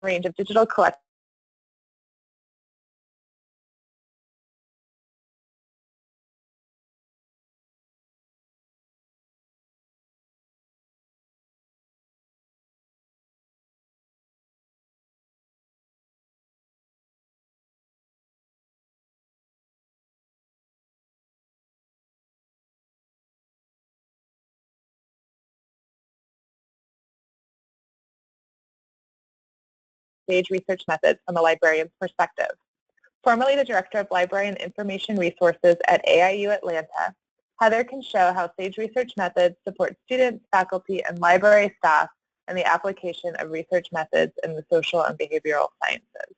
range of digital collections Sage research methods from the librarian's perspective. Formerly the Director of Library and Information Resources at AIU Atlanta, Heather can show how Sage research methods support students, faculty, and library staff in the application of research methods in the social and behavioral sciences.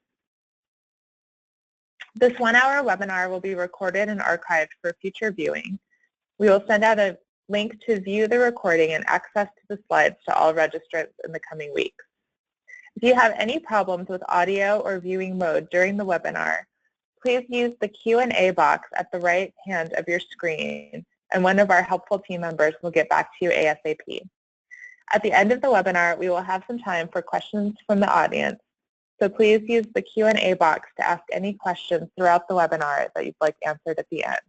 This 1-hour webinar will be recorded and archived for future viewing. We will send out a link to view the recording and access to the slides to all registrants in the coming weeks. If you have any problems with audio or viewing mode during the webinar, please use the Q&A box at the right hand of your screen, and one of our helpful team members will get back to you ASAP. At the end of the webinar, we will have some time for questions from the audience, so please use the Q&A box to ask any questions throughout the webinar that you'd like answered at the end.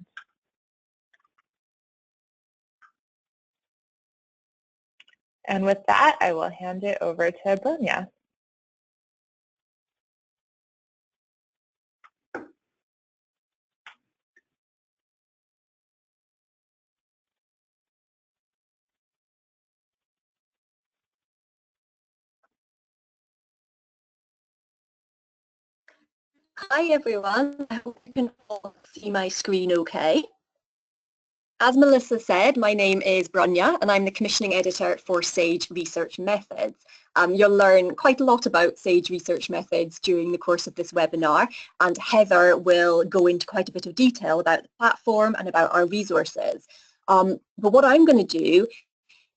And with that, I will hand it over to Bronya. Hi everyone, I hope you can all see my screen okay. As Melissa said, my name is Bronya and I'm the commissioning editor for Sage Research Methods. You'll learn quite a lot about Sage Research Methods during the course of this webinar, and Heather will go into quite a bit of detail about the platform and about our resources. But what I'm going to do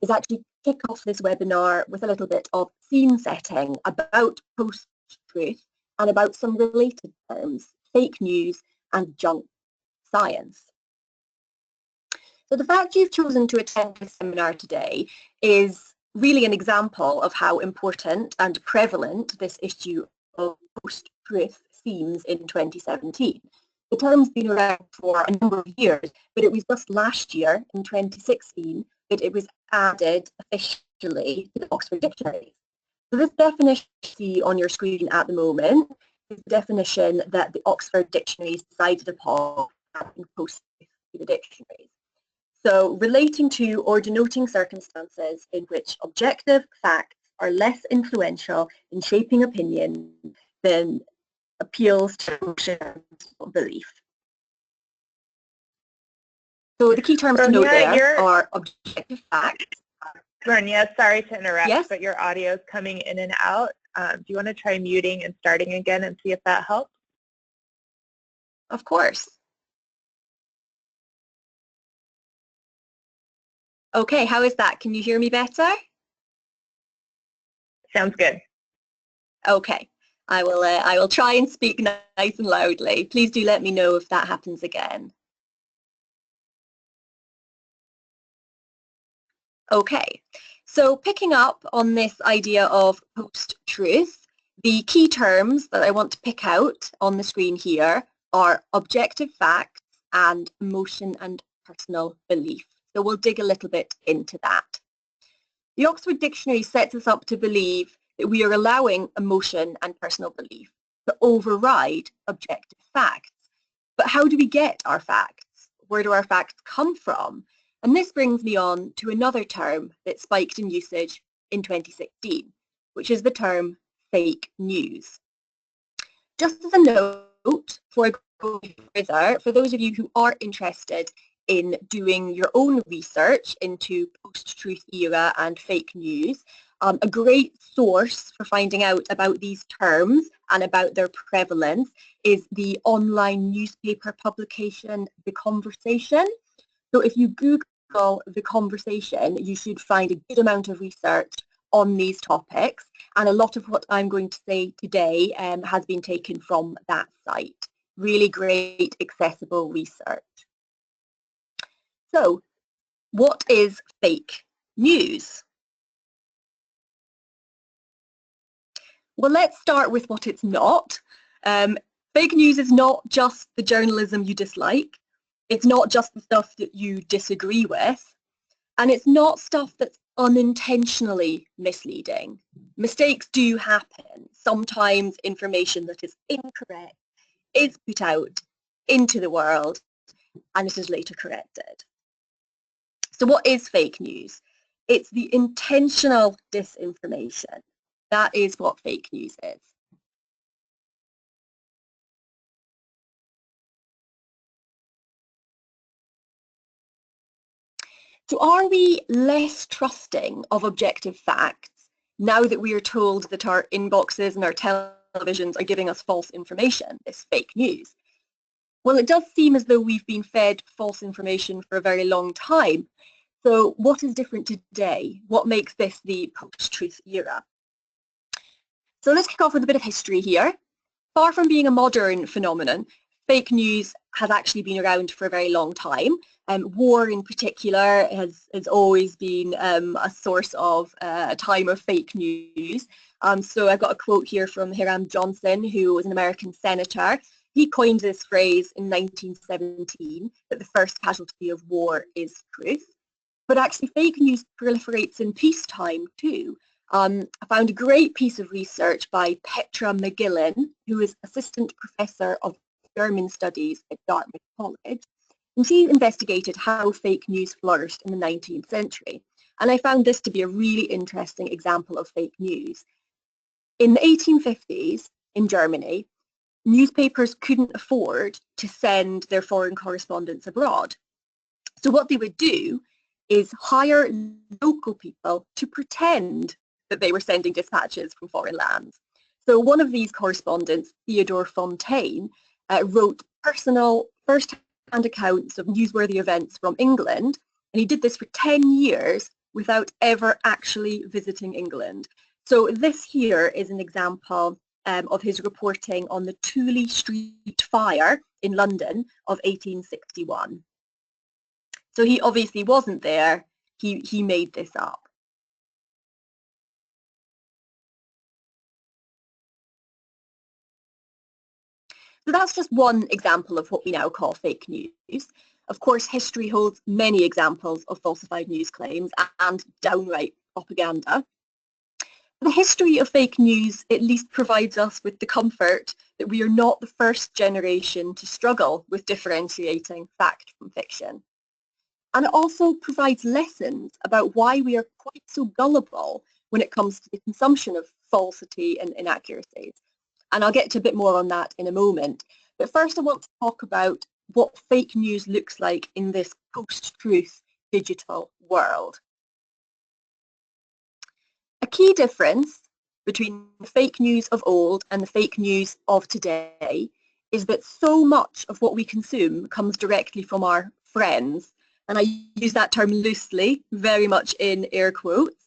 is actually kick off this webinar with a little bit of scene setting about post-truth and about some related terms, fake news and junk science. So the fact you've chosen to attend this seminar today is really an example of how important and prevalent this issue of post-truth seems in 2017. The term's been around for a number of years, but it was just last year, in 2016, that it was added officially to the Oxford Dictionary. So this definition you see on your screen at the moment is the definition that the Oxford Dictionaries decided upon in post to the dictionaries. So relating to or denoting circumstances in which objective facts are less influential in shaping opinion than appeals to emotions of belief. So the key terms to note there are objective facts. Bronya, sorry to interrupt, yes? But your audio is coming in and out. Do you want to try muting and starting again and see if that helps? Of course. Okay, how is that? Can you hear me better? Sounds good. Okay, I will try and speak nice and loudly. Please do let me know if that happens again. Okay, so picking up on this idea of post-truth, the key terms that I want to pick out on the screen here are objective facts and emotion and personal belief. So we'll dig a little bit into that. The Oxford Dictionary sets us up to believe that we are allowing emotion and personal belief to override objective facts. But how do we get our facts? Where do our facts come from? And this brings me on to another term that spiked in usage in 2016, which is the term fake news. Just as a note, before I go further, for those of you who are interested in doing your own research into post-truth era and fake news, a great source for finding out about these terms and about their prevalence is the online newspaper publication, The Conversation. So if you Google The Conversation, you should find a good amount of research on these topics, and a lot of what I'm going to say today has been taken from that site. Really great, accessible research. So, what is fake news? Well, let's start with what it's not. Fake news is not just the journalism you dislike. It's not just the stuff that you disagree with. And it's not stuff that's unintentionally misleading. Mistakes do happen. Sometimes information that is incorrect is put out into the world and it is later corrected. So what is fake news? It's the intentional disinformation. That is what fake news is. So are we less trusting of objective facts now that we are told that our inboxes and our televisions are giving us false information, this fake news? Well, it does seem as though we've been fed false information for a very long time. So what is different today? What makes this the post-truth era? So let's kick off with a bit of history here. Far from being a modern phenomenon, fake news has actually been around for a very long time. War in particular has always been a source of a time of fake news. So I've got a quote here from Hiram Johnson, who was an American senator. He coined this phrase in 1917, that the first casualty of war is truth. But actually fake news proliferates in peacetime too. I found a great piece of research by Petra McGillen, who is Assistant Professor of German Studies at Dartmouth College. And she investigated how fake news flourished in the 19th century. And I found this to be a really interesting example of fake news. In the 1850s in Germany, newspapers couldn't afford to send their foreign correspondents abroad. So what they would do is hire local people to pretend that they were sending dispatches from foreign lands. So one of these correspondents, Theodore Fontaine, wrote personal first-hand accounts of newsworthy events from England, and he did this for 10 years without ever actually visiting England. So this here is an example of his reporting on the Tooley Street fire in London of 1861. So he obviously wasn't there, he made this up. So that's just one example of what we now call fake news. Of course, history holds many examples of falsified news claims and downright propaganda. The history of fake news at least provides us with the comfort that we are not the first generation to struggle with differentiating fact from fiction. And it also provides lessons about why we are quite so gullible when it comes to the consumption of falsity and inaccuracies. And I'll get to a bit more on that in a moment. But first I want to talk about what fake news looks like in this post-truth digital world. A key difference between the fake news of old and the fake news of today is that so much of what we consume comes directly from our friends. And I use that term loosely, very much in air quotes.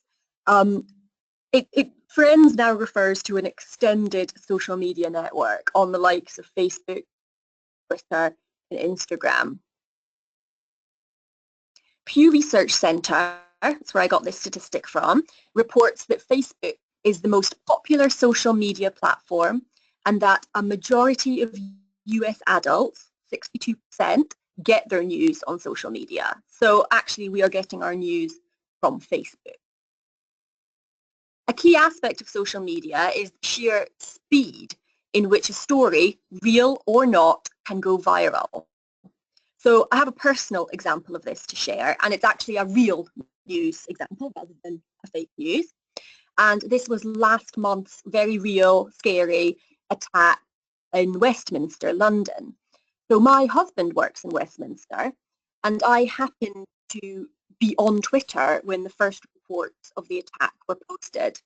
Friends now refers to an extended social media network on the likes of Facebook, Twitter, and Instagram. Pew Research Centre, that's where I got this statistic from, reports that Facebook is the most popular social media platform and that a majority of US adults, 62%, get their news on social media. So actually we are getting our news from Facebook. A key aspect of social media is the sheer speed in which a story, real or not, can go viral. So I have a personal example of this to share, and it's actually a real news example rather than a fake news. And this was last month's very real, scary attack in Westminster, London. So my husband works in Westminster, and I happened to be on Twitter when the first reports of the attack were posted.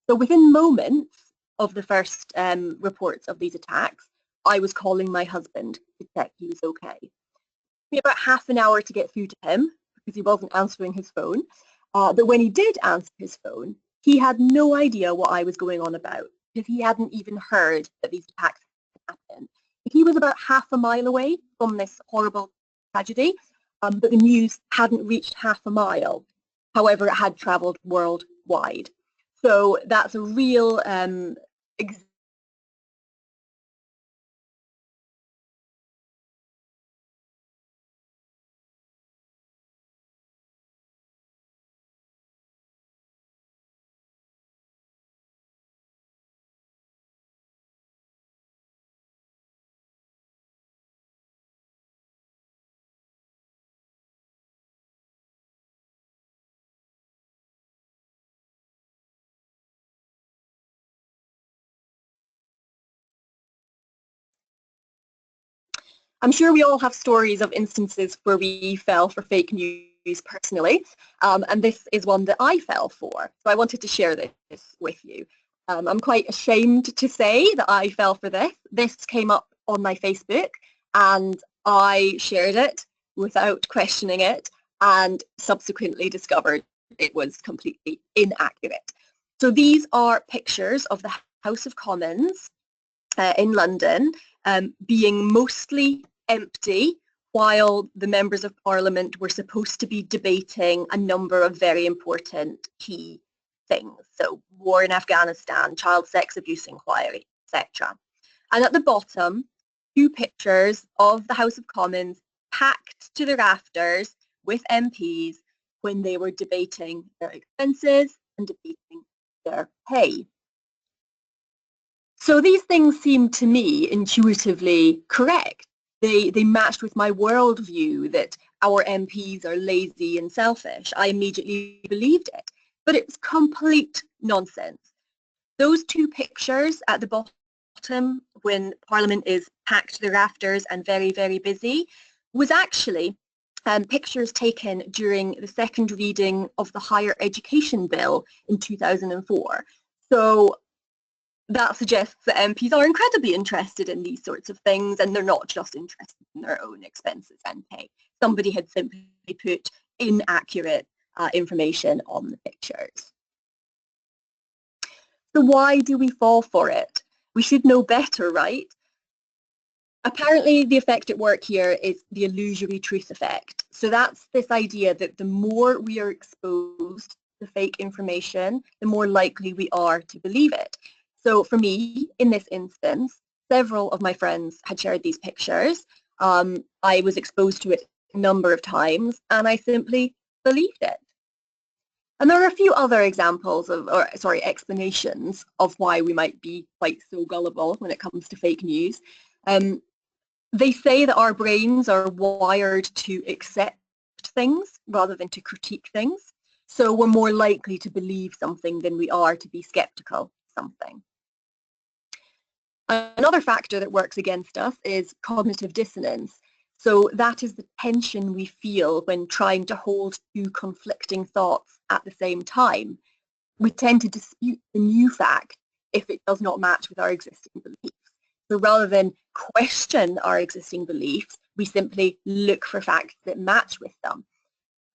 So within moments of the first reports of these attacks, I was calling my husband to check he was okay. It took me about half an hour to get through to him because he wasn't answering his phone. But when he did answer his phone, he had no idea what I was going on about because he hadn't even heard that these attacks had happened. He was about half a mile away from this horrible tragedy, but the news hadn't reached half a mile. However, it had travelled worldwide. So that's a real I'm sure we all have stories of instances where we fell for fake news personally, and this is one that I fell for. So I wanted to share this with you. I'm quite ashamed to say that I fell for this. This came up on my Facebook and I shared it without questioning it and subsequently discovered it was completely inaccurate. So these are pictures of the House of Commons in London being mostly empty while the members of Parliament were supposed to be debating a number of very important key things. So war in Afghanistan, child sex abuse inquiry, etc. And at the bottom, two pictures of the House of Commons packed to the rafters with MPs when they were debating their expenses and debating their pay. So these things seem to me intuitively correct. They matched with my worldview that our MPs are lazy and selfish. I immediately believed it, but it was complete nonsense. Those two pictures at the bottom when Parliament is packed to the rafters and very, very busy was actually pictures taken during the second reading of the Higher Education Bill in 2004. So that suggests that MPs are incredibly interested in these sorts of things and they're not just interested in their own expenses and pay. Somebody had simply put inaccurate information on the pictures. So why do we fall for it? We should know better, right? Apparently the effect at work here is the illusory truth effect. So that's this idea that the more we are exposed to fake information, the more likely we are to believe it. So for me, in this instance, several of my friends had shared these pictures. I was exposed to it a number of times and I simply believed it. And there are a few other examples of, explanations of why we might be quite so gullible when it comes to fake news. They say that our brains are wired to accept things rather than to critique things. So we're more likely to believe something than we are to be skeptical of something. Another factor that works against us is cognitive dissonance. So that is the tension we feel when trying to hold two conflicting thoughts at the same time. We tend to dispute the new fact if it does not match with our existing beliefs. So rather than question our existing beliefs, we simply look for facts that match with them.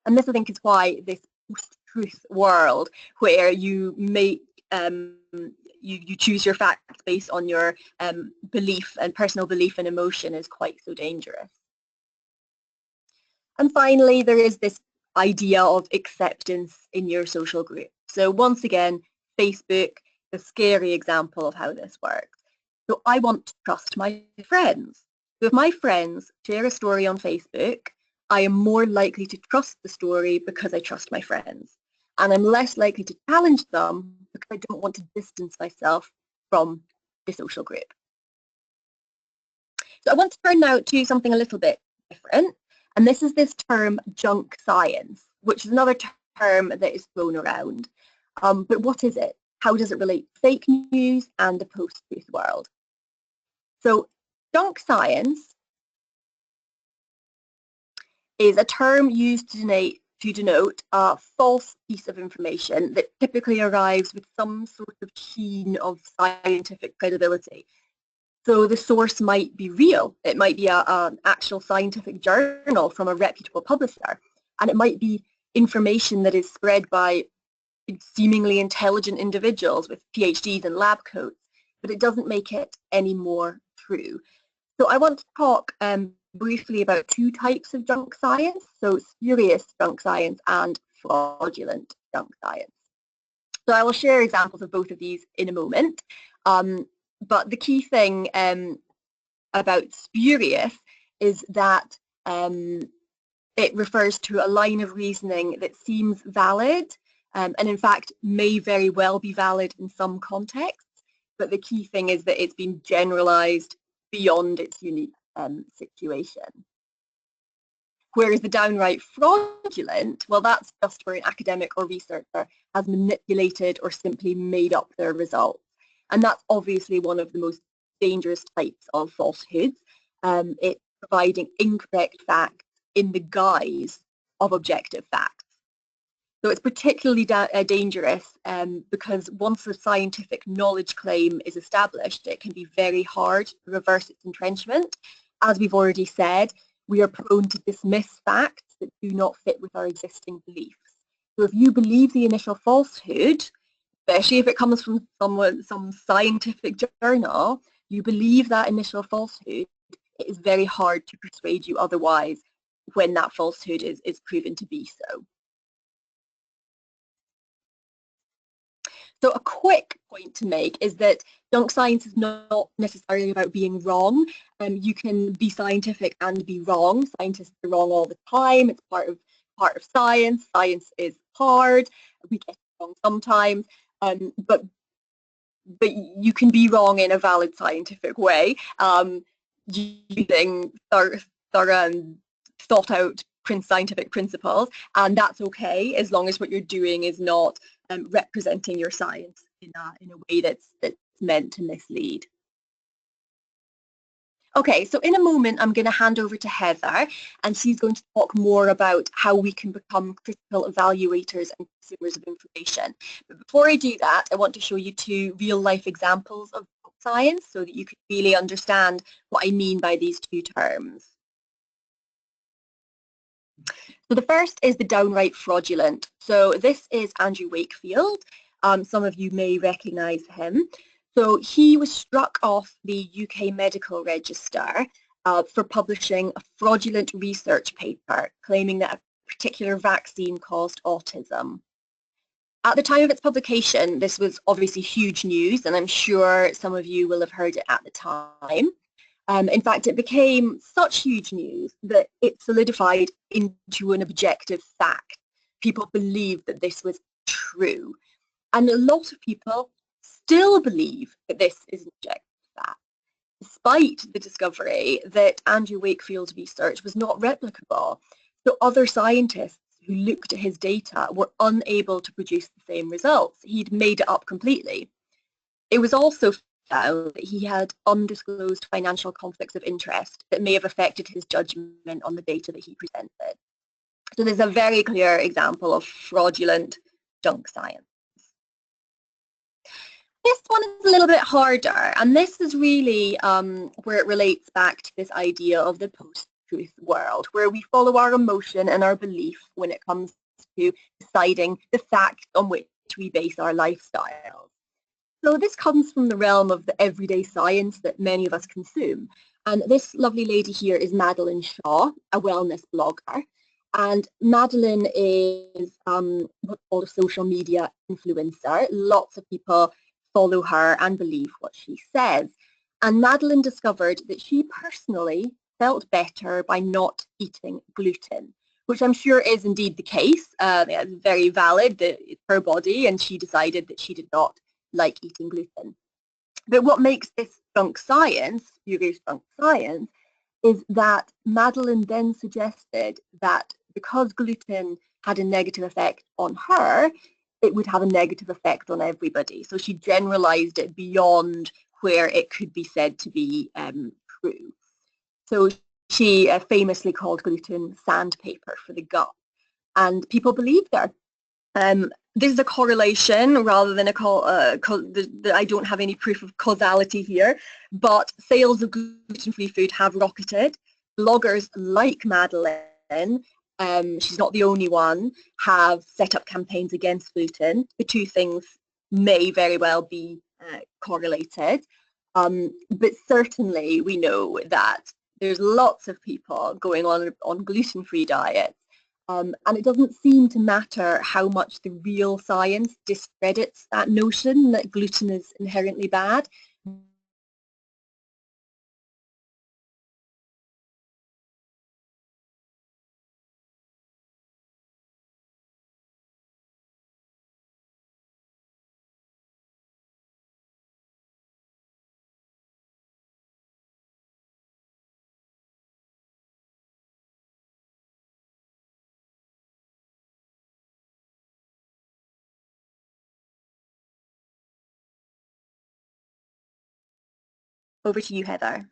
And this, I think, is why this post-truth world, where you make you choose your facts based on your belief and personal belief and emotion, is quite so dangerous. And finally, there is this idea of acceptance in your social group. So once again, Facebook, a scary example of how this works. So I want to trust my friends. So if my friends share a story on Facebook, I am more likely to trust the story because I trust my friends. And I'm less likely to challenge them because I don't want to distance myself from the social group. So I want to turn now to something a little bit different. And this is this term junk science, which is another term that is thrown around. But what is it? How does it relate to fake news and the post-truth world? So junk science is a term used to denote a false piece of information that typically arrives with some sort of sheen of scientific credibility. So the source might be real. It might be an actual scientific journal from a reputable publisher, and it might be information that is spread by seemingly intelligent individuals with PhDs and lab coats, but it doesn't make it any more true. So I want to talk briefly about two types of junk science, so spurious junk science and fraudulent junk science. So I will share examples of both of these in a moment. But the key thing about spurious is that it refers to a line of reasoning that seems valid and in fact may very well be valid in some contexts, but the key thing is that it's been generalized beyond its unique situation. Whereas the downright fraudulent, well, that's just where an academic or researcher has manipulated or simply made up their results. And that's obviously one of the most dangerous types of falsehoods. It's providing incorrect facts in the guise of objective facts. So it's particularly dangerous because once a scientific knowledge claim is established, it can be very hard to reverse its entrenchment. As we've already said, we are prone to dismiss facts that do not fit with our existing beliefs. So if you believe the initial falsehood, especially if it comes from some scientific journal, you believe that initial falsehood, it is very hard to persuade you otherwise when that falsehood is proven to be so. So a quick point to make is that junk science is not necessarily about being wrong. You can be scientific and be wrong. Scientists are wrong all the time. It's part of science. Science is hard. We get it wrong sometimes, but you can be wrong in a valid scientific way, using thorough and thought out scientific principles, and that's okay as long as what you're doing is not representing your science in a way that's meant to mislead. Okay, so in a moment I'm going to hand over to Heather, and she's going to talk more about how we can become critical evaluators and consumers of information. But before I do that, I want to show you two real-life examples of science so that you can really understand what I mean by these two terms. So the first is the downright fraudulent. So this is Andrew Wakefield. Some of you may recognise him. So he was struck off the UK Medical Register for publishing a fraudulent research paper claiming that a particular vaccine caused autism. At the time of its publication, this was obviously huge news, and I'm sure some of you will have heard it at the time. In fact, it became such huge news that it solidified into an objective fact. People believed that this was true. And a lot of people still believe that this is an objective fact, despite the discovery that Andrew Wakefield's research was not replicable. So other scientists who looked at his data were unable to produce the same results. He'd made it up completely. It was also found that he had undisclosed financial conflicts of interest that may have affected his judgment on the data that he presented. So there's a very clear example of fraudulent junk science. This one is a little bit harder, and this is really where it relates back to this idea of the post-truth world, where we follow our emotion and our belief when it comes to deciding the facts on which we base our lifestyles. So this comes from the realm of the everyday science that many of us consume. And this lovely lady here is Madeline Shaw, a wellness blogger. And Madeline is what's called a social media influencer. Lots of people follow her and believe what she says. And Madeline discovered that she personally felt better by not eating gluten, which I'm sure is indeed the case. It's very valid that it's her body, and she decided that she did not like eating gluten. But what makes this junk science, spurious junk science, is that Madeline then suggested that because gluten had a negative effect on her, it would have a negative effect on everybody. So she generalized it beyond where it could be said to be true. So she famously called gluten sandpaper for the gut, and people believed her. This is a correlation rather than I don't have any proof of causality here, but sales of gluten-free food have rocketed. Bloggers like Madeline, she's not the only one, have set up campaigns against gluten. The two things may very well be correlated, but certainly we know that there's lots of people going on gluten-free diets, And it doesn't seem to matter how much the real science discredits that notion that gluten is inherently bad. Over to you, Heather.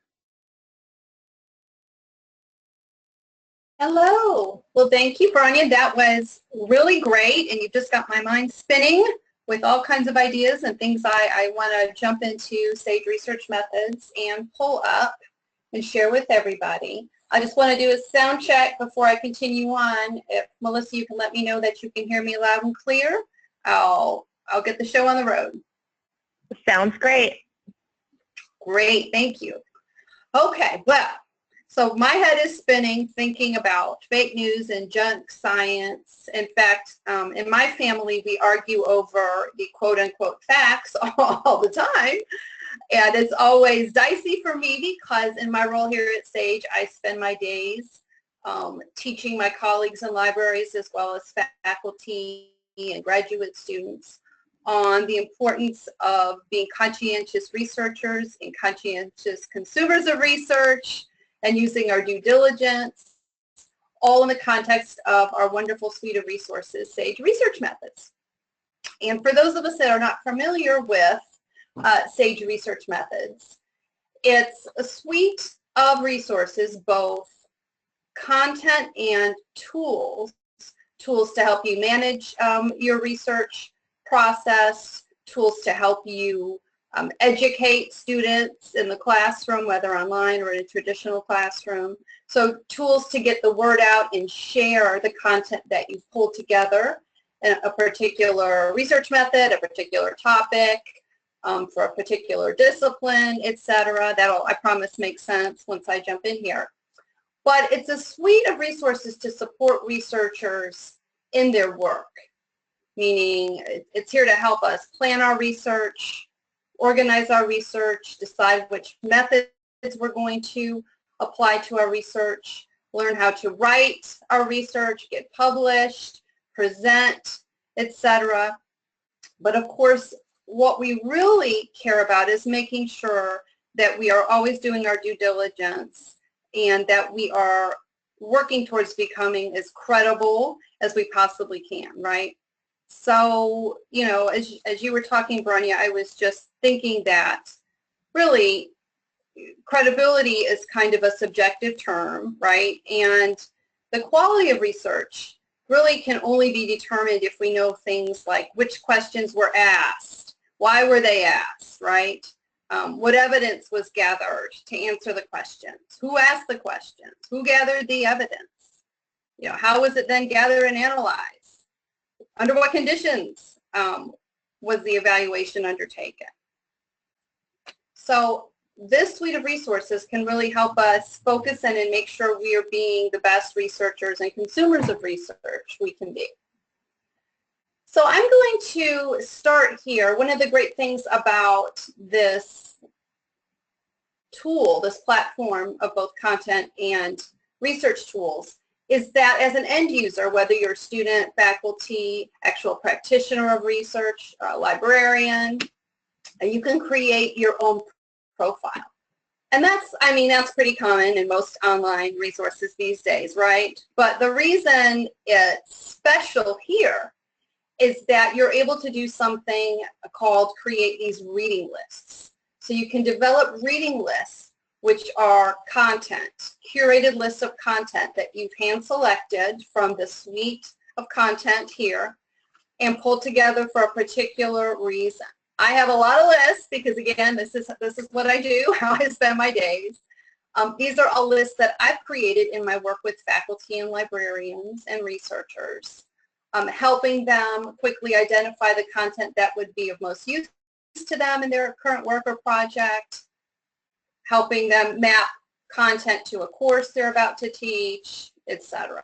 Hello. Well, thank you, Bronya. That was really great, and you just got my mind spinning with all kinds of ideas and things I want to jump into SAGE research methods and pull up and share with everybody. I just want to do a sound check before I continue on. If Melissa, you can let me know that you can hear me loud and clear, I'll get the show on the road. Sounds great. Great, thank you. Okay, well, so my head is spinning thinking about fake news and junk science. In fact, in my family, we argue over the quote-unquote facts all the time. And it's always dicey for me because in my role here at SAGE, I spend my days teaching my colleagues in libraries as well as faculty and graduate students on the importance of being conscientious researchers and conscientious consumers of research and using our due diligence, all in the context of our wonderful suite of resources, SAGE Research Methods. And for those of us that are not familiar with SAGE Research Methods, it's a suite of resources, both content and tools to help you manage your research process, tools to help you educate students in the classroom, whether online or in a traditional classroom. So tools to get the word out and share the content that you've pulled together in a particular research method, a particular topic, for a particular discipline, etc. That'll, I promise, make sense once I jump in here. But it's a suite of resources to support researchers in their work, meaning it's here to help us plan our research, organize our research, decide which methods we're going to apply to our research, learn how to write our research, get published, present, etc. But of course, what we really care about is making sure that we are always doing our due diligence and that we are working towards becoming as credible as we possibly can, right? So, you know, as you were talking, Bronya, I was just thinking that really credibility is kind of a subjective term, right? And the quality of research really can only be determined if we know things like which questions were asked, why were they asked, right? What evidence was gathered to answer the questions? Who asked the questions? Who gathered the evidence? You know, how was it then gathered and analyzed? Under what conditions was the evaluation undertaken? So this suite of resources can really help us focus in and make sure we are being the best researchers and consumers of research we can be. So I'm going to start here. One of the great things about this tool, this platform of both content and research tools, is that as an end user, whether you're a student, faculty, actual practitioner of research, librarian, you can create your own profile. And that's, I mean, that's pretty common in most online resources these days, right? But the reason it's special here is that you're able to do something called create these reading lists. So you can develop reading lists, which are content, curated lists of content that you've hand-selected from the suite of content here and pulled together for a particular reason. I have a lot of lists because, again, this is what I do, how I spend my days. These are all lists that I've created in my work with faculty and librarians and researchers, helping them quickly identify the content that would be of most use to them in their current work or project, helping them map content to a course they're about to teach, etc.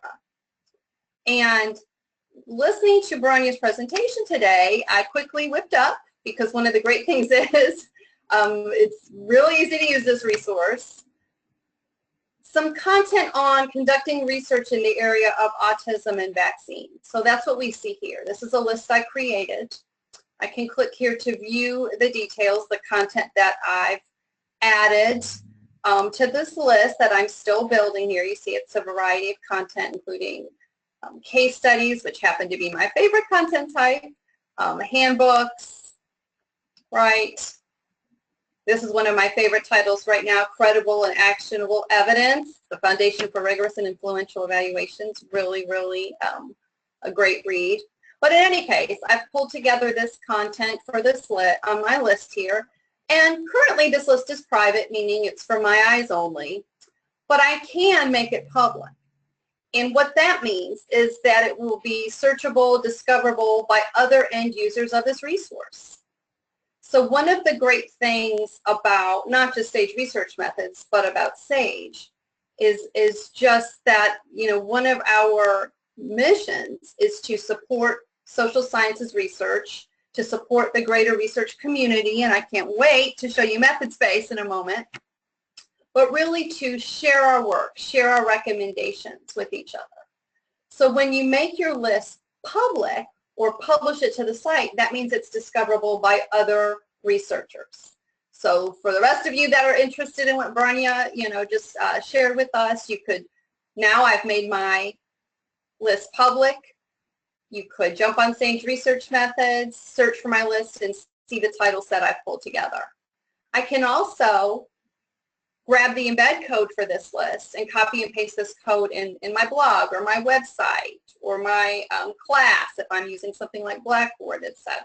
And listening to Bronya's presentation today, I quickly whipped up, because one of the great things is it's really easy to use this resource, some content on conducting research in the area of autism and vaccines. So that's what we see here. This is a list I created. I can click here to view the details, the content that I've added to this list that I'm still building here. You see it's a variety of content, including case studies, which happen to be my favorite content type, handbooks, right? This is one of my favorite titles right now, Credible and Actionable Evidence, the Foundation for Rigorous and Influential Evaluations. Really, really a great read. But in any case, I've pulled together this content for this on my list here. And currently this list is private, meaning it's for my eyes only. But I can make it public. And what that means is that it will be searchable, discoverable by other end users of this resource. So one of the great things about not just SAGE research methods, but about SAGE is just that, you know, one of our missions is to support social sciences research, to support the greater research community, and I can't wait to show you method space in a moment, but really to share our work, share our recommendations with each other. So when you make your list public or publish it to the site, that means it's discoverable by other researchers. So for the rest of you that are interested in what Bronya, you know, just shared with us, you could, now I've made my list public. You could jump on SAGE Research Methods, search for my list, and see the titles that I've pulled together. I can also grab the embed code for this list and copy and paste this code in my blog or my website or my class if I'm using something like Blackboard, etc.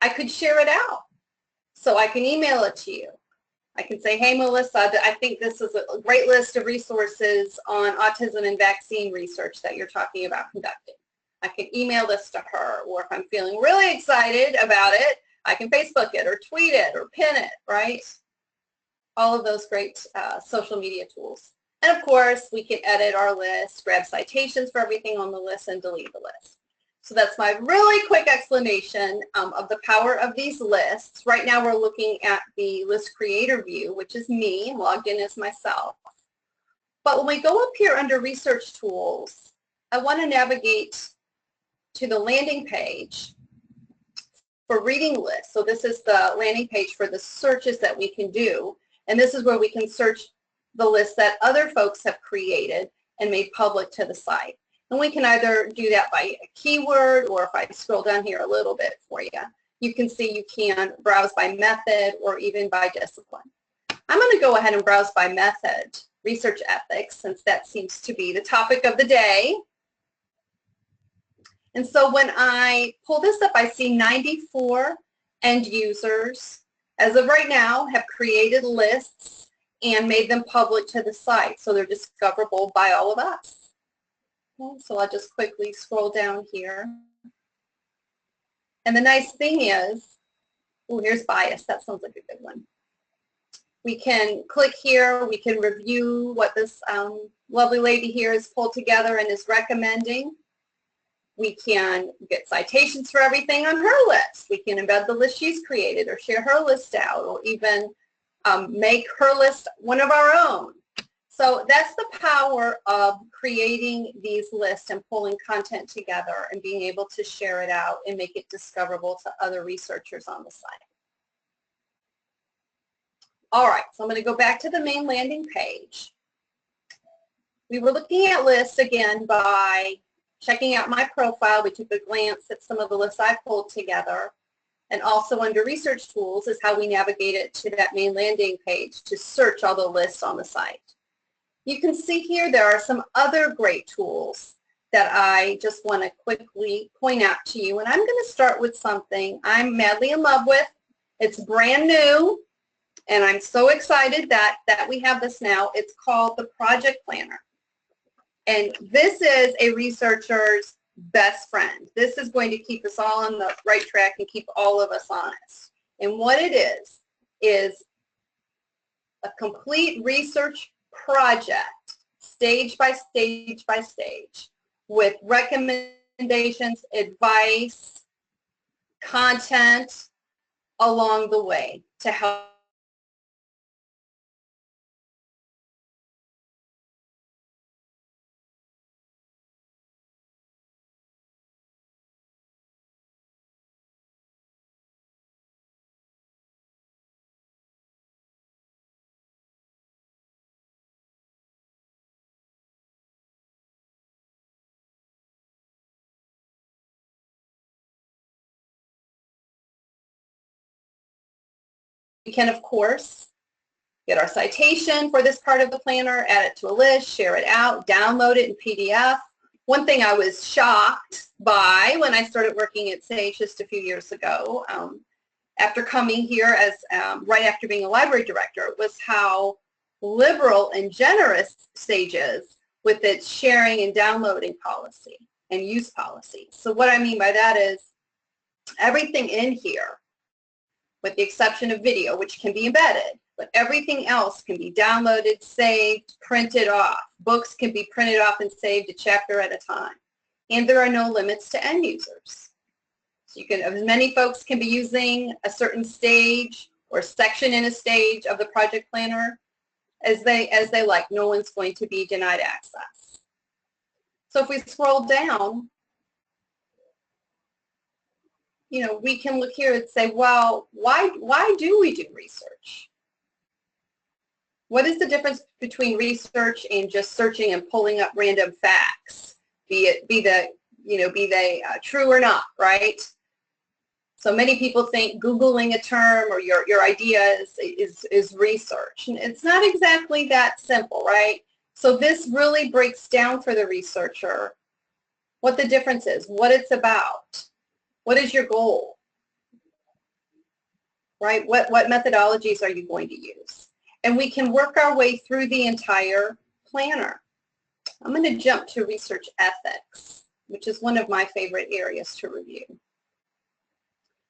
I could share it out. So I can email it to you. I can say, hey, Melissa, I think this is a great list of resources on autism and vaccine research that you're talking about conducting. I can email this to her, or if I'm feeling really excited about it, I can Facebook it or tweet it or pin it, right? All of those great social media tools. And of course, we can edit our list, grab citations for everything on the list, and delete the list. So that's my really quick explanation of the power of these lists. Right now we're looking at the list creator view, which is me. I'm logged in as myself. But when we go up here under research tools, I want to navigate to the landing page for reading lists. So this is the landing page for the searches that we can do. And this is where we can search the lists that other folks have created and made public to the site. And we can either do that by a keyword, or if I scroll down here a little bit for you, you can see you can browse by method or even by discipline. I'm going to go ahead and browse by method, research ethics, since that seems to be the topic of the day. And so when I pull this up, I see 94 end users, as of right now, have created lists and made them public to the site. So they're discoverable by all of us. Okay, so I'll just quickly scroll down here. And the nice thing is, oh, here's bias. That sounds like a good one. We can click here. We can review what this lovely lady here has pulled together and is recommending. We can get citations for everything on her list. We can embed the list she's created or share her list out, or even make her list one of our own. So that's the power of creating these lists and pulling content together and being able to share it out and make it discoverable to other researchers on the site. All right, so I'm going to go back to the main landing page. We were looking at lists again by checking out my profile. We took a glance at some of the lists I pulled together. And also under research tools is how we navigate it to that main landing page to search all the lists on the site. You can see here there are some other great tools that I just want to quickly point out to you. And I'm going to start with something I'm madly in love with. It's brand new, and I'm so excited that we have this now. It's called the Project Planner. And this is a researcher's best friend. This is going to keep us all on the right track and keep all of us honest. And what it is a complete research project, stage by stage by stage, with recommendations, advice, content along the way to help. We can, of course, get our citation for this part of the planner, add it to a list, share it out, download it in PDF. One thing I was shocked by when I started working at Sage just a few years ago, after coming here as right after being a library director, was how liberal and generous Sage is with its sharing and downloading policy and use policy. So what I mean by that is everything in here, with the exception of video, which can be embedded, but everything else can be downloaded, saved, printed off. Books can be printed off and saved a chapter at a time. And there are no limits to end users. So you can, as many folks can be using a certain stage or section in a stage of the project planner as they like. No one's going to be denied access. So if we scroll down, you know, we can look here and say, well, why do we do research? What is the difference between research and just searching and pulling up random facts, be they true or not, right? So many people think Googling a term or your idea is research. And it's not exactly that simple, right? So this really breaks down for the researcher what the difference is, what it's about. What is your goal, right? What methodologies are you going to use? And we can work our way through the entire planner. I'm going to jump to research ethics, which is one of my favorite areas to review.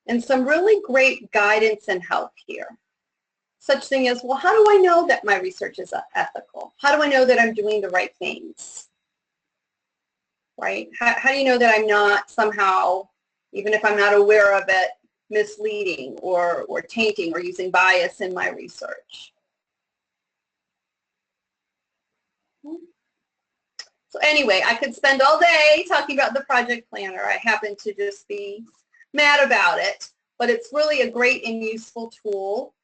And some really great guidance and help here. Such thing as, well, how do I know that my research is ethical? How do I know that I'm doing the right things? Right? How do you know that I'm not somehow, even if I'm not aware of it, misleading or tainting or using bias in my research? So anyway, I could spend all day talking about the project planner. I happen to just be mad about it, but it's really a great and useful tool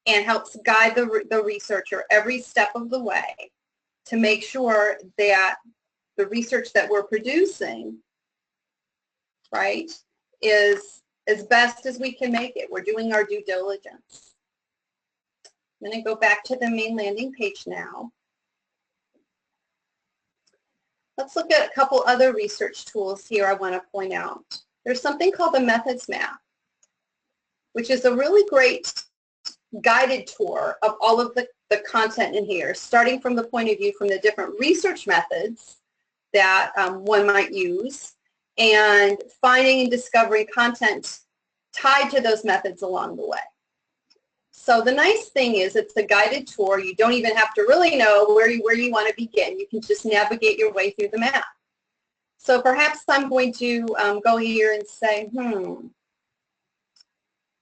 and helps guide the researcher every step of the way to make sure that the research that we're producing, right, is as best as we can make it. We're doing our due diligence. I'm going to go back to the main landing page now. Let's look at a couple other research tools here I want to point out. There's something called the methods map, which is a really great guided tour of all of the content in here, starting from the point of view from the different research methods that one might use, and finding and discovering content tied to those methods along the way. So the nice thing is it's a guided tour. You don't even have to really know where you want to begin. You can just navigate your way through the map. So perhaps I'm going to go here and say,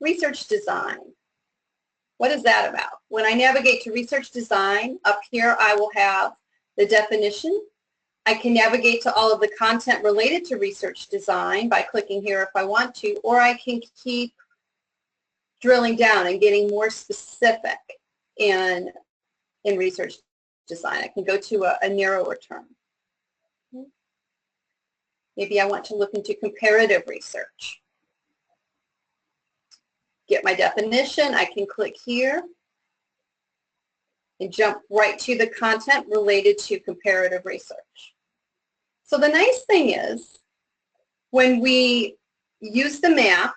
research design. What is that about? When I navigate to research design, up here I will have the definition. I can navigate to all of the content related to research design by clicking here if I want to, or I can keep drilling down and getting more specific in research design. I can go to a narrower term. Maybe I want to look into comparative research. Get my definition. I can click here and jump right to the content related to comparative research. So the nice thing is when we use the map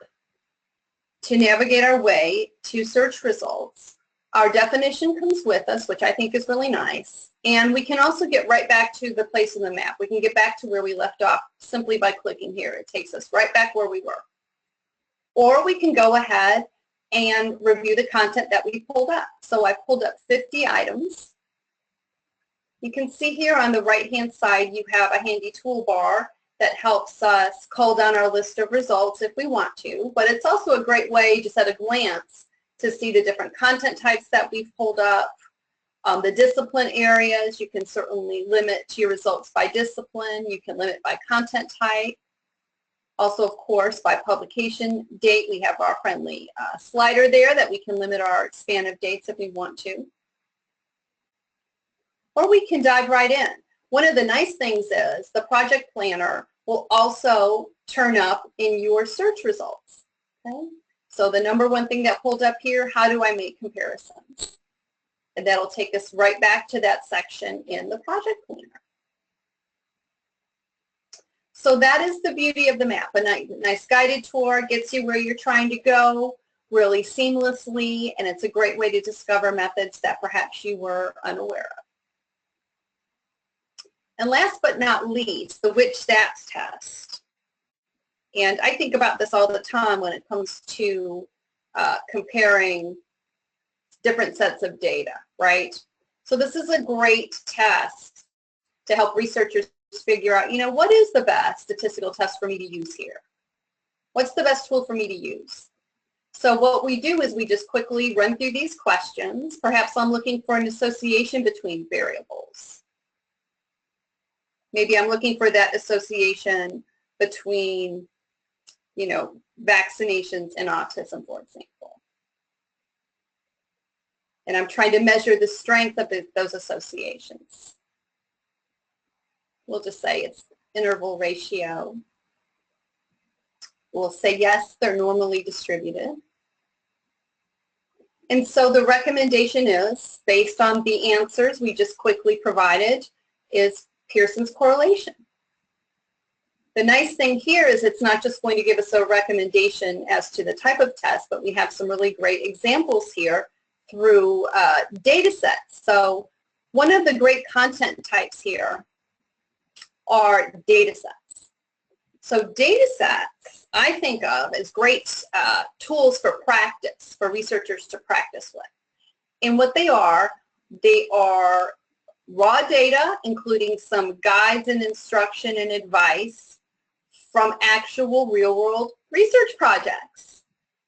to navigate our way to search results, our definition comes with us, which I think is really nice. And we can also get right back to the place in the map. We can get back to where we left off simply by clicking here. It takes us right back where we were. Or we can go ahead and review the content that we pulled up. So I pulled up 50 items. You can see here on the right-hand side, you have a handy toolbar that helps us cull down our list of results if we want to, but it's also a great way just at a glance to see the different content types that we've pulled up. The discipline areas, you can certainly limit your results by discipline. You can limit by content type. Also, of course, by publication date, we have our friendly slider there that we can limit our span of dates if we want to. Or we can dive right in. One of the nice things is the project planner will also turn up in your search results. Okay? So the number one thing that pulled up here, how do I make comparisons? And that'll take us right back to that section in the project planner. So that is the beauty of the map. A nice guided tour gets you where you're trying to go really seamlessly, and it's a great way to discover methods that perhaps you were unaware of. And last but not least, the Which Stats test. And I think about this all the time when it comes to comparing different sets of data, right? So this is a great test to help researchers figure out, what is the best statistical test for me to use here? What's the best tool for me to use? So what we do is we just quickly run through these questions. Perhaps I'm looking for an association between variables. Maybe I'm looking for that association between, vaccinations and autism, for example. And I'm trying to measure the strength of those associations. We'll just say it's interval ratio. We'll say, yes, they're normally distributed. And so the recommendation is, based on the answers we just quickly provided, is Pearson's correlation. The nice thing here is it's not just going to give us a recommendation as to the type of test, but we have some really great examples here through data sets. So one of the great content types here are data sets. So data sets I think of as great tools for practice, for researchers to practice with. And what they are raw data, including some guides and instruction and advice from actual real-world research projects,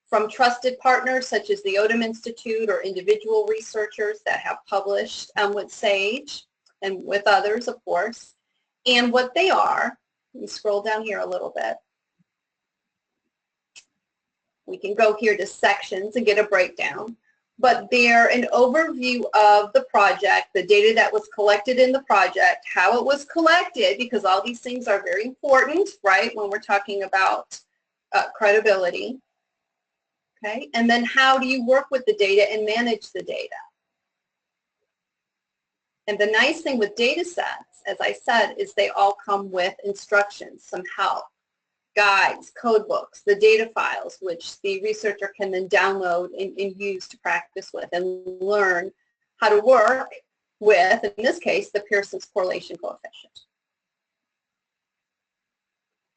from trusted partners such as the Odom Institute or individual researchers that have published with SAGE and with others, of course. And what they are, let me scroll down here a little bit. We can go here to sections and get a breakdown. But they're an overview of the project, the data that was collected in the project, how it was collected, because all these things are very important, right, when we're talking about credibility. Okay, and then how do you work with the data and manage the data? And the nice thing with data sets, as I said, is they all come with instructions, some help, guides, code books, the data files, which the researcher can then download and use to practice with and learn how to work with, in this case, the Pearson's correlation coefficient.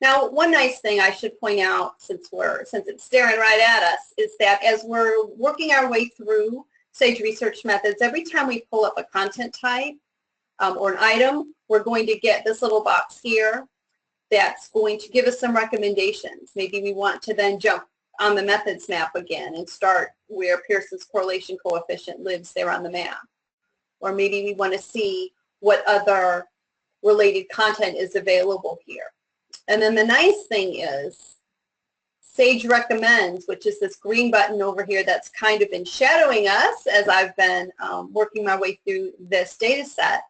Now, one nice thing I should point out, since it's staring right at us, is that as we're working our way through SAGE research methods, every time we pull up a content type or an item, we're going to get this little box here that's going to give us some recommendations. Maybe we want to then jump on the methods map again and start where Pearson's correlation coefficient lives there on the map. Or maybe we want to see what other related content is available here. And then the nice thing is SAGE recommends, which is this green button over here that's kind of been shadowing us as I've been working my way through this data set,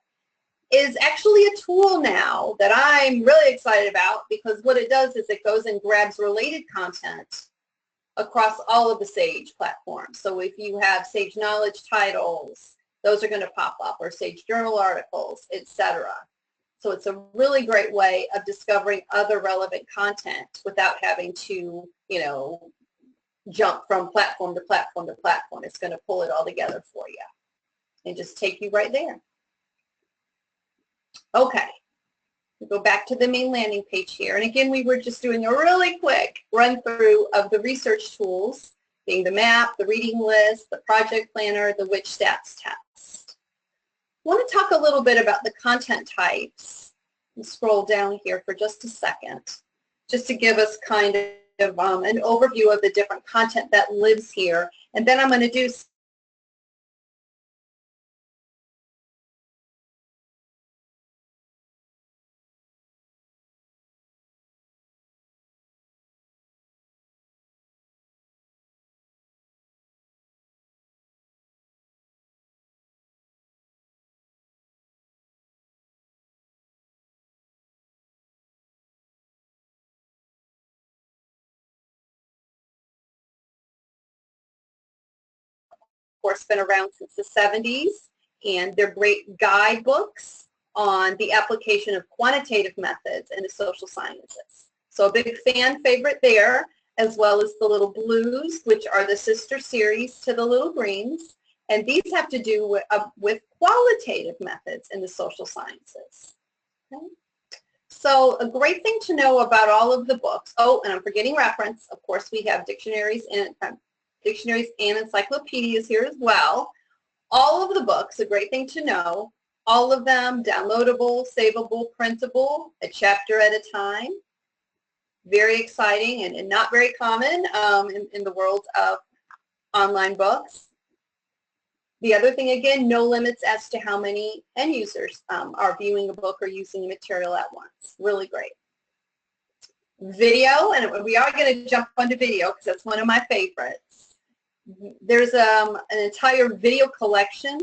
is actually a tool now that I'm really excited about, because what it does is it goes and grabs related content across all of the SAGE platforms. So if you have SAGE knowledge titles, those are going to pop up, or SAGE journal articles, etc. So it's a really great way of discovering other relevant content without having to, jump from platform to platform to platform. It's going to pull it all together for you and just take you right there. Okay, we go back to the main landing page here. And again, we were just doing a really quick run through of the research tools, being the map, the reading list, the project planner, the Which Stats test. want to talk a little bit about the content types. I'll scroll down here for just a second, just to give us kind of an overview of the different content that lives here. And then I'm going to do course, been around since the 70s, and they're great guidebooks on the application of quantitative methods into social sciences. So a big fan favorite there, as well as the little blues, which are the sister series to the little greens. And these have to do with qualitative methods in the social sciences. Okay. So a great thing to know about all of the books, oh, and I'm forgetting reference, of course we have dictionaries and encyclopedias here as well. All of the books, a great thing to know, all of them downloadable, savable, printable, a chapter at a time. Very exciting and not very common in the world of online books. The other thing, again, no limits as to how many end users are viewing a book or using the material at once. Really great. Video, and we are going to jump onto video because that's one of my favorites. There's an entire video collection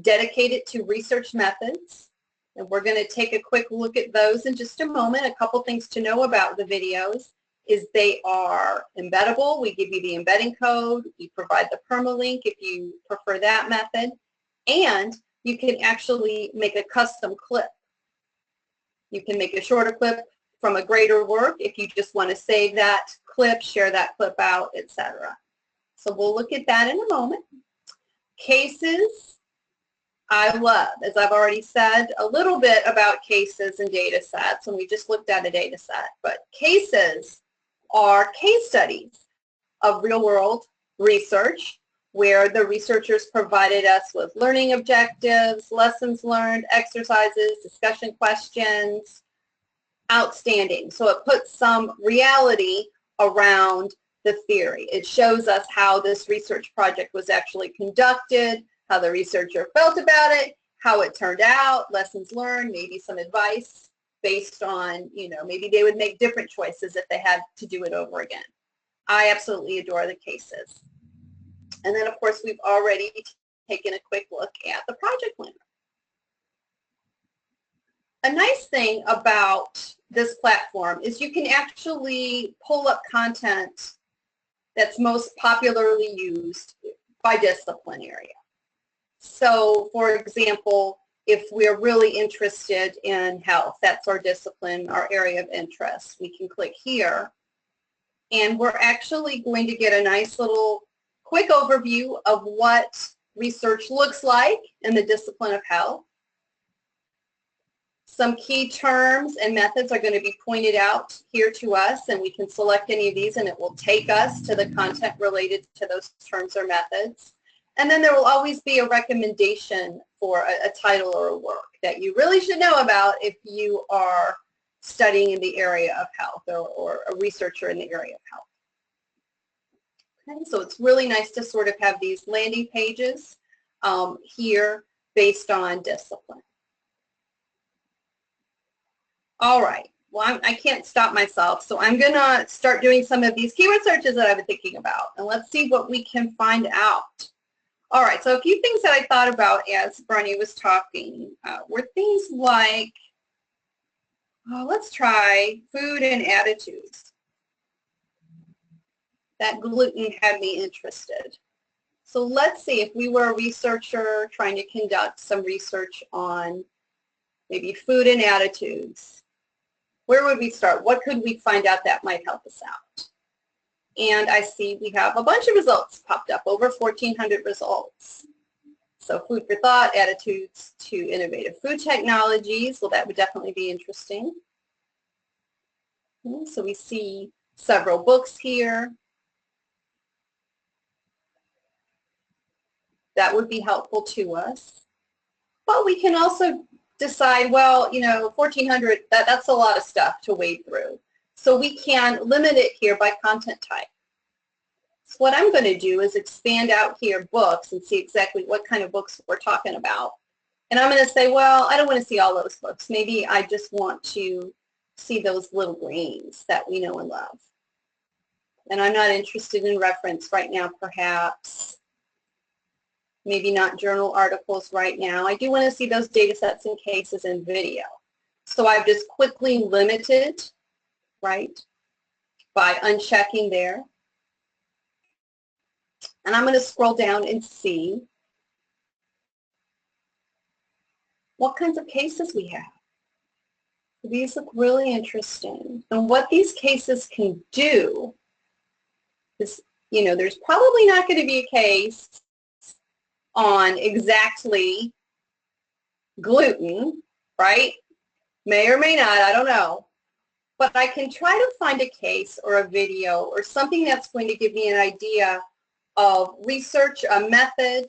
dedicated to research methods, and we're going to take a quick look at those in just a moment. A couple things to know about the videos is they are embeddable. We give you the embedding code. We provide the permalink if you prefer that method, and you can actually make a custom clip. You can make a shorter clip from a greater work if you just want to save that clip, share that clip out, etc. So we'll look at that in a moment. Cases, I love, as I've already said, a little bit about cases and data sets, and we just looked at a data set, but cases are case studies of real-world research where the researchers provided us with learning objectives, lessons learned, exercises, discussion questions. Outstanding. So it puts some reality around the theory. It shows us how this research project was actually conducted, how the researcher felt about it, how it turned out, lessons learned, maybe some advice based on, maybe they would make different choices if they had to do it over again. I absolutely adore the cases. And then, of course, we've already taken a quick look at the project planner. A nice thing about this platform is you can actually pull up content that's most popularly used by discipline area. So, for example, if we're really interested in health, that's our discipline, our area of interest, we can click here, and we're actually going to get a nice little quick overview of what research looks like in the discipline of health. Some key terms and methods are going to be pointed out here to us, and we can select any of these and it will take us to the content related to those terms or methods. And then there will always be a recommendation for a title or a work that you really should know about if you are studying in the area of health or a researcher in the area of health. Okay, so it's really nice to sort of have these landing pages here based on discipline. All right, well, I can't stop myself, so I'm going to start doing some of these keyword searches that I've been thinking about, and let's see what we can find out. All right, so a few things that I thought about as Bernie was talking were things like, let's try food and attitudes. That gluten had me interested. So let's see if we were a researcher trying to conduct some research on maybe food and attitudes. Where would we start? What could we find out that might help us out? And I see we have a bunch of results popped up, over 1,400 results. So food for thought, attitudes to innovative food technologies. Well, that would definitely be interesting. Okay, so we see several books here. That would be helpful to us. But we can also decide, well, 1,400, that's a lot of stuff to wade through. So we can limit it here by content type. So what I'm going to do is expand out here books and see exactly what kind of books we're talking about. And I'm going to say, well, I don't want to see all those books. Maybe I just want to see those little greens that we know and love. And I'm not interested in reference right now, perhaps. Maybe not journal articles right now. I do want to see those data sets and cases and video. So I've just quickly limited, right, by unchecking there. And I'm going to scroll down and see what kinds of cases we have. These look really interesting. And what these cases can do is, there's probably not going to be a case on exactly gluten, right? May or may not, I don't know. But I can try to find a case or a video or something that's going to give me an idea of research, a method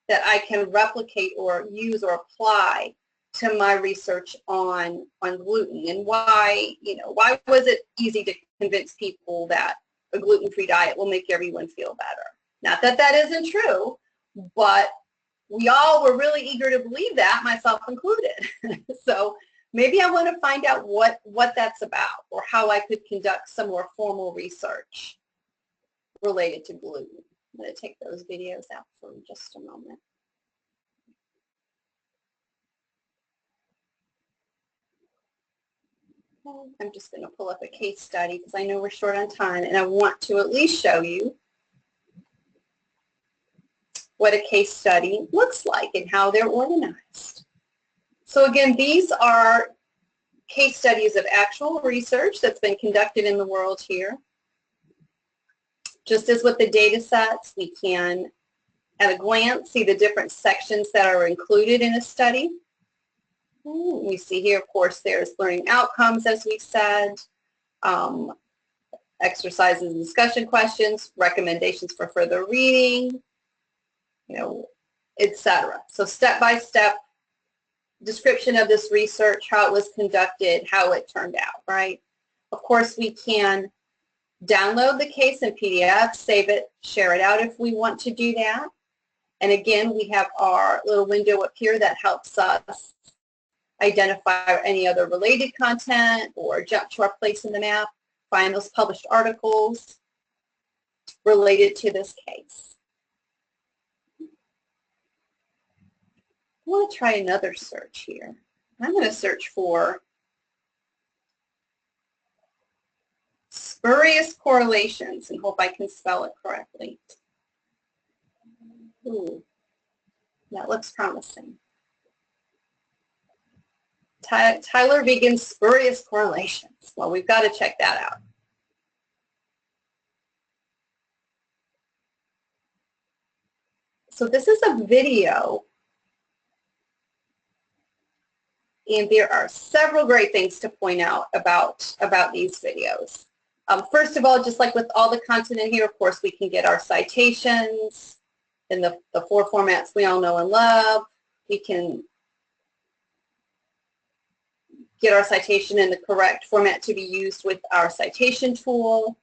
that I can replicate or use or apply to my research on gluten, and why was it easy to convince people that a gluten-free diet will make everyone feel better? Not that that isn't true, but we all were really eager to believe that, myself included. So maybe I want to find out what that's about, or how I could conduct some more formal research related to gluten. I'm going to take those videos out for just a moment. I'm just going to pull up a case study because I know we're short on time, and I want to at least show you what a case study looks like and how they're organized. So again, these are case studies of actual research that's been conducted in the world here. Just as with the data sets, we can, at a glance, see the different sections that are included in a study. We see here, of course, there's learning outcomes, as we said, exercises and discussion questions, recommendations for further reading, etc. So step-by-step description of this research, how it was conducted, how it turned out, right? Of course, we can download the case in PDF, save it, share it out if we want to do that. And again, we have our little window up here that helps us identify any other related content or jump to our place in the map, find those published articles related to this case. I want to try another search here. I'm going to search for spurious correlations and hope I can spell it correctly. Ooh, that looks promising. Tyler Vegan's spurious correlations. Well, we've got to check that out. So this is a video, and there are several great things to point out about these videos. First of all, just like with all the content in here, of course, we can get our citations in the 4 formats we all know and love. We can get our citation in the correct format to be used with our citation tool.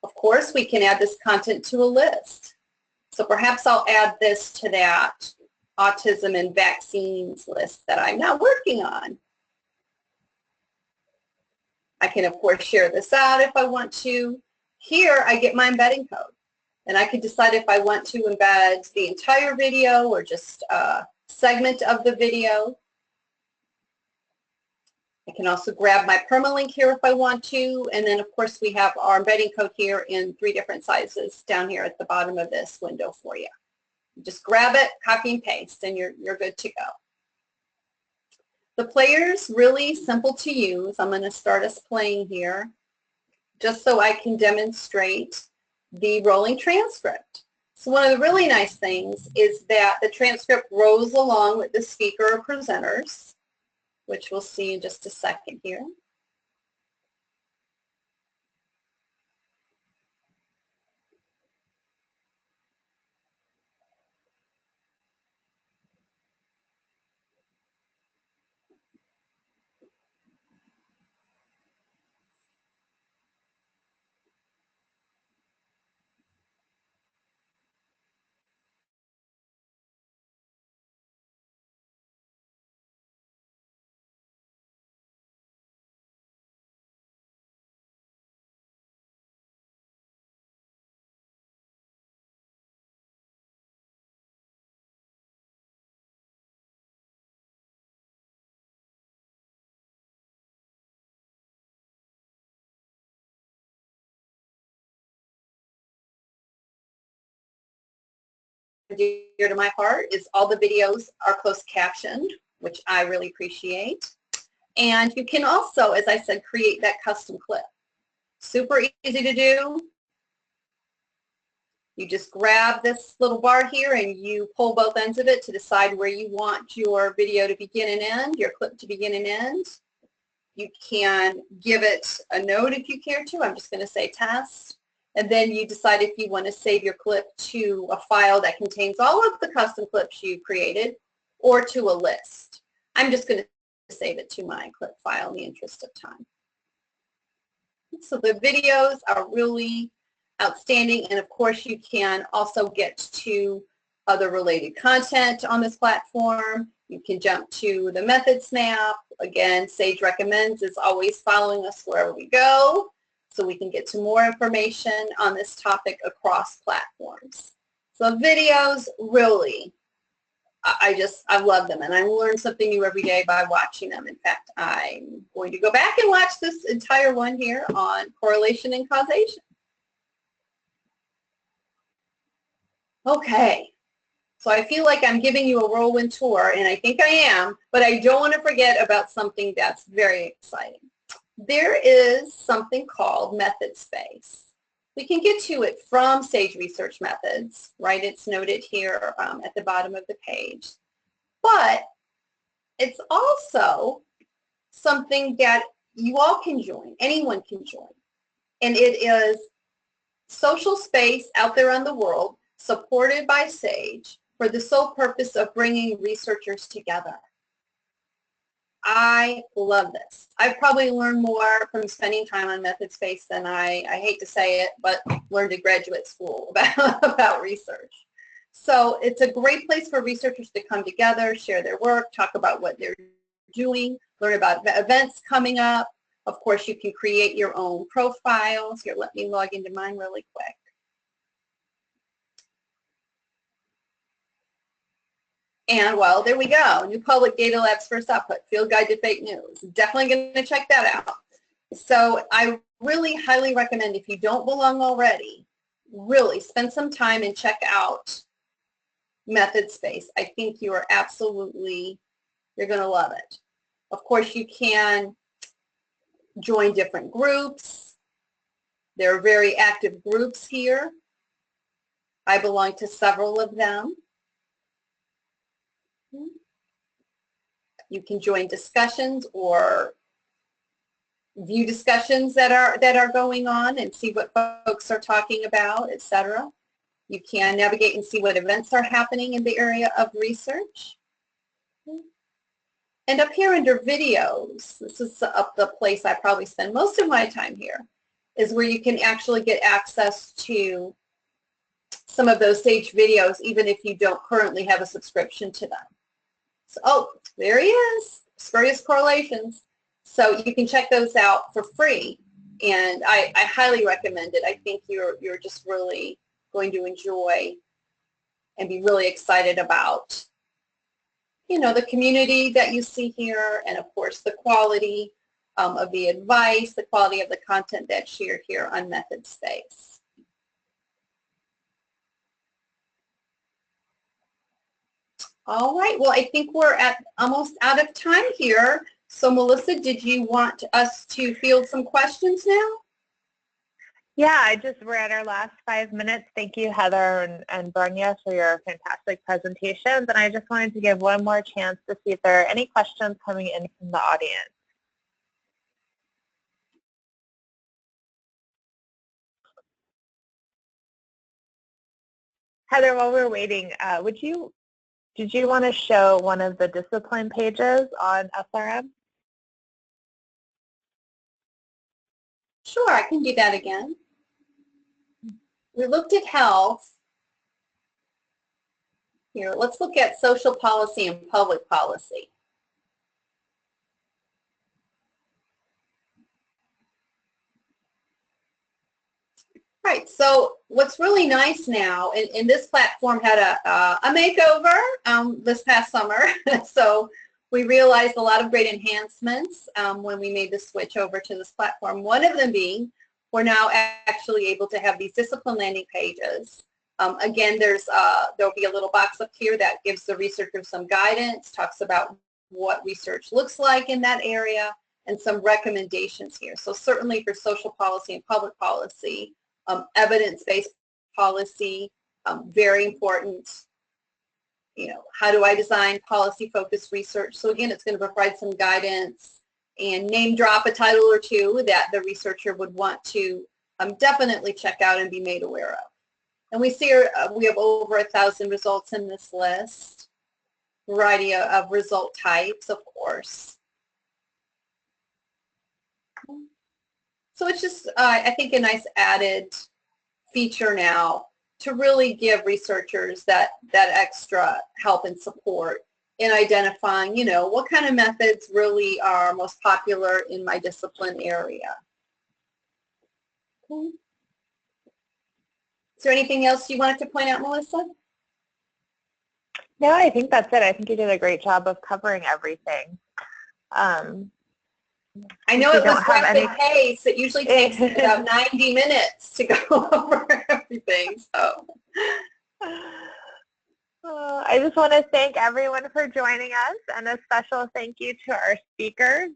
Of course, we can add this content to a list. So perhaps I'll add this to that autism and vaccines list that I'm now working on. I can, of course, share this out if I want to. Here, I get my embedding code. And I could decide if I want to embed the entire video or just a segment of the video. I can also grab my permalink here if I want to. And then, of course, we have our embedding code here in 3 different sizes down here at the bottom of this window for you. Just grab it, copy and paste, and you're good to go. The player's really simple to use. I'm going to start us playing here just so I can demonstrate the rolling transcript. So one of the really nice things is that the transcript rolls along with the speaker or presenters, which we'll see in just a second here. dear to my heart is all the videos are closed captioned, which I really appreciate. And you can also, as I said, create that custom clip. Super easy to do. You just grab this little bar here and you pull both ends of it to decide where you want your video to begin and end, your clip to begin and end. You can give it a note if you care to. I'm just going to say test. And then you decide if you want to save your clip to a file that contains all of the custom clips you created or to a list. I'm just going to save it to my clip file in the interest of time. So the videos are really outstanding, and of course you can also get to other related content on this platform. You can jump to the methods map. Again, Sage Recommends is always following us wherever we go, so we can get to more information on this topic across platforms. So videos, really, I love them, and I learn something new every day by watching them. In fact, I'm going to go back and watch this entire one here on correlation and causation. Okay, so I feel like I'm giving you a whirlwind tour, and I think I am, but I don't want to forget about something that's very exciting. There is something called method space. We can get to it from Sage Research Methods, right? It's noted here at the bottom of the page. But it's also something that you all can join, anyone can join. And it is social space out there in the world supported by Sage for the sole purpose of bringing researchers together. I love this. I've probably learned more from spending time on method space than I hate to say it, but learned in graduate school about research. So it's a great place for researchers to come together, share their work, talk about what they're doing, learn about events coming up. Of course, you can create your own profiles. Here, let me log into mine really quick. And well, there we go. New Public Data Lab's first output, Field Guide to Fake News. Definitely going to check that out. So I really highly recommend, if you don't belong already, really spend some time and check out Method Space. I think you are absolutely, you're going to love it. Of course, you can join different groups. There are very active groups here. I belong to several of them. You can join discussions or view discussions that are going on and see what folks are talking about, etc. You can navigate and see what events are happening in the area of research. And up here under videos, this is up the place I probably spend most of my time here, is where you can actually get access to some of those Sage videos, even if you don't currently have a subscription to them. So, oh, there he is, spurious correlations. So you can check those out for free, and I highly recommend it. I think you're just really going to enjoy and be really excited about, you know, the community that you see here, and of course the quality of the advice, the quality of the content that's shared here on Method Space. All right, well, I think we're almost out of time here. So Melissa, did you want us to field some questions now? Yeah, we're at our last 5 minutes. Thank you, Heather and Bronya, for your fantastic presentations. And I just wanted to give one more chance to see if there are any questions coming in from the audience. Heather, while we're waiting, did you want to show one of the discipline pages on SRM? Sure, I can do that again. We looked at health. Here, let's look at social policy and public policy. Right, so what's really nice now, and this platform had a makeover this past summer, so we realized a lot of great enhancements when we made the switch over to this platform. One of them being, we're now actually able to have these discipline landing pages Again, there'll be a little box up here that gives the researcher some guidance, talks about what research looks like in that area, and some recommendations here. So certainly for social policy and public policy, evidence-based policy, very important. You know, how do I design policy-focused research? So again, it's going to provide some guidance and name drop a title or two that the researcher would want to definitely check out and be made aware of. And we see we have over 1,000 results in this list, variety of result types, of course. So it's just, I think, a nice added feature now to really give researchers that extra help and support in identifying, you know, what kind of methods really are most popular in my discipline area. Okay. Is there anything else you wanted to point out, Melissa? No, I think that's it. I think you did a great job of covering everything. I know it was rapid pace. It usually takes about 90 minutes to go over everything. So, I just want to thank everyone for joining us, and a special thank you to our speakers.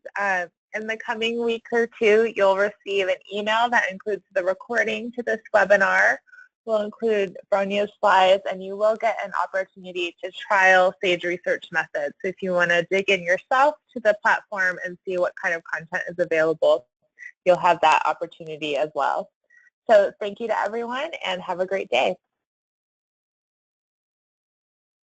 In the coming week or two, you'll receive an email that includes the recording to this webinar. Will include Bronya's slides, and you will get an opportunity to trial SAGE research methods. So if you want to dig in yourself to the platform and see what kind of content is available, you'll have that opportunity as well. So thank you to everyone, and have a great day.